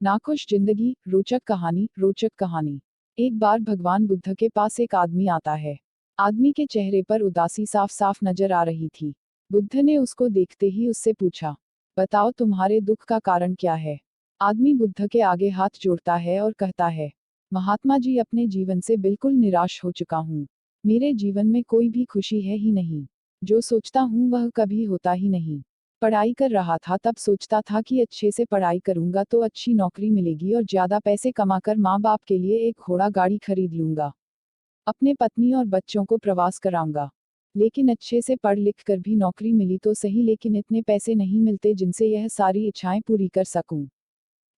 नाखुश जिंदगी, रोचक कहानी। एक बार भगवान बुद्ध के पास एक आदमी आता है। आदमी के चेहरे पर उदासी साफ साफ नजर आ रही थी। बुद्ध ने उसको देखते ही उससे पूछा, बताओ तुम्हारे दुख का कारण क्या है। आदमी बुद्ध के आगे हाथ जोड़ता है और कहता है, महात्मा जी, अपने जीवन से बिल्कुल निराश हो चुका हूँ। मेरे जीवन में कोई भी खुशी है ही नहीं। जो सोचता हूँ वह कभी होता ही नहीं। पढ़ाई कर रहा था तब सोचता था कि अच्छे से पढ़ाई करूंगा तो अच्छी नौकरी मिलेगी और ज्यादा पैसे कमाकर माँ बाप के लिए एक घोड़ा गाड़ी खरीद लूंगा। अपने पत्नी और बच्चों को प्रवास कराऊंगा। लेकिन अच्छे से पढ़ लिख कर भी नौकरी मिली तो सही, लेकिन इतने पैसे नहीं मिलते जिनसे यह सारी इच्छाएं पूरी कर सकूं।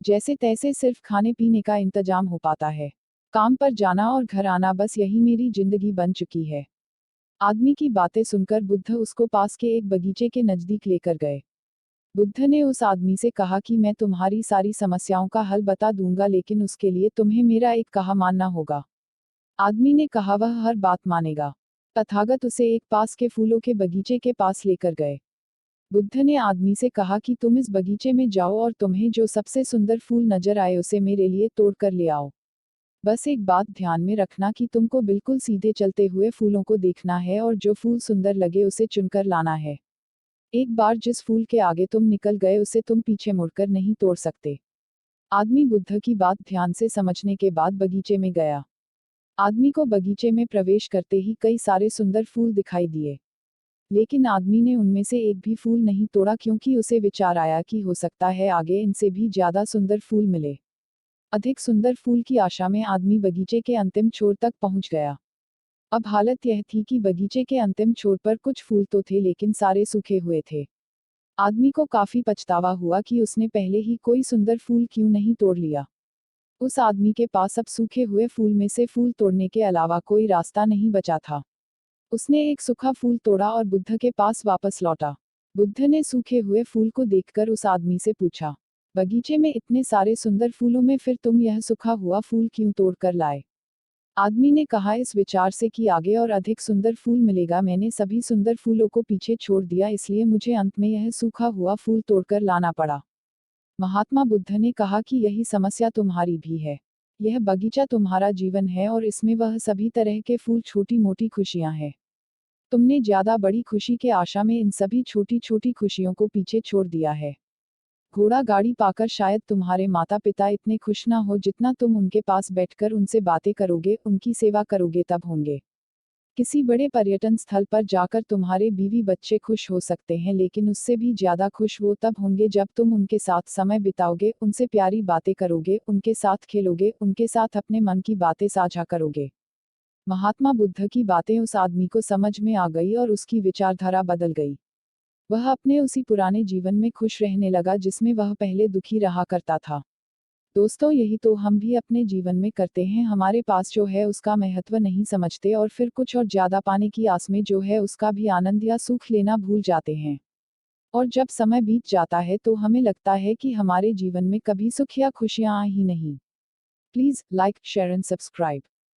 जैसे तैसे सिर्फ खाने पीने का इंतजाम हो पाता है। काम पर जाना और घर आना, बस यही मेरी जिंदगी बन चुकी है। आदमी की बातें सुनकर बुद्ध उसको पास के एक बगीचे के नजदीक लेकर गए। बुद्ध ने उस आदमी से कहा कि मैं तुम्हारी सारी समस्याओं का हल बता दूंगा, लेकिन उसके लिए तुम्हें मेरा एक कहा मानना होगा। आदमी ने कहा वह हर बात मानेगा। तथागत उसे एक पास के फूलों के बगीचे के पास लेकर गए। बुद्ध ने आदमी से कहा कि तुम इस बगीचे में जाओ और तुम्हें जो सबसे सुंदर फूल नजर आए उसे मेरे लिए तोड़ कर ले आओ। बस एक बात ध्यान में रखना कि तुमको बिल्कुल सीधे चलते हुए फूलों को देखना है और जो फूल सुंदर लगे उसे चुनकर लाना है। एक बार जिस फूल के आगे तुम निकल गए उसे तुम पीछे मुड़कर नहीं तोड़ सकते। आदमी बुद्ध की बात ध्यान से समझने के बाद बगीचे में गया। आदमी को बगीचे में प्रवेश करते ही कई सारे सुंदर फूल दिखाई दिए। लेकिन आदमी ने उनमें से एक भी फूल नहीं तोड़ा, क्योंकि उसे विचार आया कि हो सकता है आगे इनसे भी ज्यादा सुंदर फूल मिले। अधिक सुंदर फूल की आशा में आदमी बगीचे के अंतिम छोर तक पहुंच गया। अब हालत यह थी कि बगीचे के अंतिम छोर पर कुछ फूल तो थे, लेकिन सारे सूखे हुए थे। आदमी को काफी पछतावा हुआ कि उसने पहले ही कोई सुंदर फूल क्यों नहीं तोड़ लिया। उस आदमी के पास अब सूखे हुए फूल में से फूल तोड़ने के अलावा कोई रास्ता नहीं बचा था। उसने एक सूखा फूल तोड़ा और बुद्ध के पास वापस लौटा। बुद्ध ने सूखे हुए फूल को देखकर उस आदमी से पूछा, बगीचे में इतने सारे सुंदर फूलों में फिर तुम यह सूखा हुआ फूल क्यों तोड़ कर लाए। आदमी ने कहा, इस विचार से कि आगे और अधिक सुंदर फूल मिलेगा, मैंने सभी सुंदर फूलों को पीछे छोड़ दिया, इसलिए मुझे अंत में यह सूखा हुआ फूल तोड़कर लाना पड़ा। महात्मा बुद्ध ने कहा कि यही समस्या तुम्हारी भी है। यह बगीचा तुम्हारा जीवन है और इसमें वह सभी तरह के फूल छोटी मोटी खुशियां हैं। तुमने ज्यादा बड़ी खुशी के आशा में इन सभी छोटी छोटी खुशियों को पीछे छोड़ दिया है। घोड़ा गाड़ी पाकर शायद तुम्हारे माता पिता इतने खुश ना हो जितना तुम उनके पास बैठकर उनसे बातें करोगे, उनकी सेवा करोगे तब होंगे। किसी बड़े पर्यटन स्थल पर जाकर तुम्हारे बीवी बच्चे खुश हो सकते हैं, लेकिन उससे भी ज्यादा खुश वो तब होंगे जब तुम उनके साथ समय बिताओगे, उनसे प्यारी बातें करोगे, उनके साथ खेलोगे, उनके साथ अपने मन की बातें साझा करोगे। महात्मा बुद्ध की बातें उस आदमी को समझ में आ गई और उसकी विचारधारा बदल गई। वह अपने उसी पुराने जीवन में खुश रहने लगा जिसमें वह पहले दुखी रहा करता था। दोस्तों, यही तो हम भी अपने जीवन में करते हैं। हमारे पास जो है उसका महत्व नहीं समझते और फिर कुछ और ज्यादा पाने की आस में जो है उसका भी आनंद या सुख लेना भूल जाते हैं। और जब समय बीत जाता है तो हमें लगता है कि हमारे जीवन में कभी सुख या खुशियां आई ही नहीं। Please like, share and subscribe.